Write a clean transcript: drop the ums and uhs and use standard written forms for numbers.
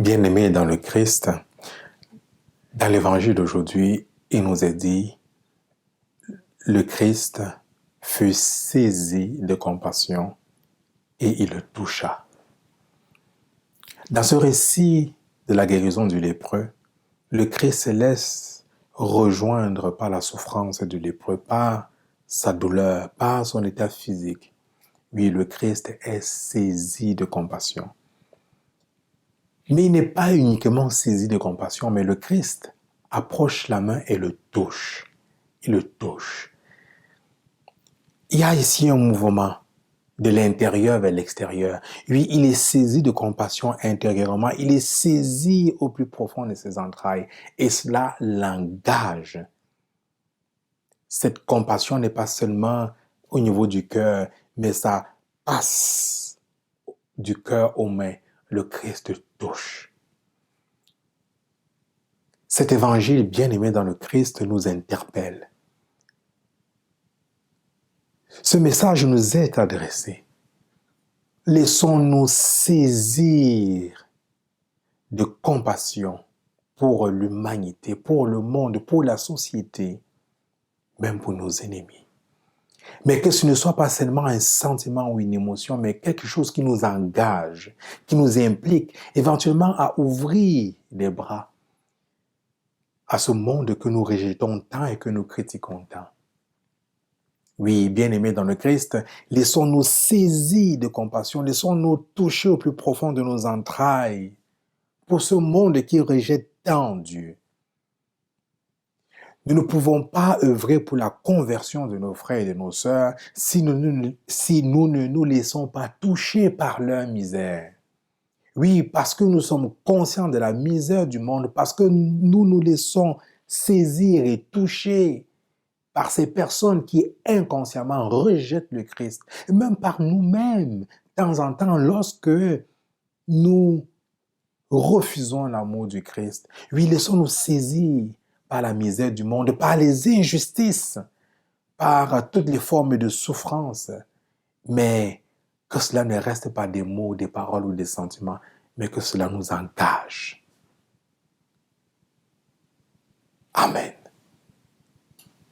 Bien-aimés dans le Christ, dans l'évangile d'aujourd'hui, il nous est dit, le Christ fut saisi de compassion et il le toucha. Dans ce récit de la guérison du lépreux, le Christ se laisse rejoindre par la souffrance du lépreux, par sa douleur, par son état physique. Oui, le Christ est saisi de compassion. Mais il n'est pas uniquement saisi de compassion, mais le Christ approche la main et le touche. Il le touche. Il y a ici un mouvement de l'intérieur vers l'extérieur. Oui, il est saisi de compassion intérieurement. Il est saisi au plus profond de ses entrailles. Et cela l'engage. Cette compassion n'est pas seulement au niveau du cœur, mais ça passe du cœur aux mains. Le Christ touche. Cet évangile bien-aimé dans le Christ nous interpelle. Ce message nous est adressé. Laissons-nous saisir de compassion pour l'humanité, pour le monde, pour la société, même pour nos ennemis. Mais que ce ne soit pas seulement un sentiment ou une émotion, mais quelque chose qui nous engage, qui nous implique éventuellement à ouvrir les bras à ce monde que nous rejetons tant et que nous critiquons tant. Oui, bien-aimés dans le Christ, laissons-nous saisir de compassion, laissons-nous toucher au plus profond de nos entrailles pour ce monde qui rejette tant Dieu. Nous ne pouvons pas œuvrer pour la conversion de nos frères et de nos sœurs si nous ne nous laissons pas toucher par leur misère. Oui, parce que nous sommes conscients de la misère du monde, parce que nous nous laissons saisir et toucher par ces personnes qui inconsciemment rejettent le Christ, et même par nous-mêmes, de temps en temps, lorsque nous refusons l'amour du Christ. Oui, laissons-nous saisir par la misère du monde, par les injustices, par toutes les formes de souffrance, mais que cela ne reste pas des mots, des paroles ou des sentiments, mais que cela nous engage. Amen.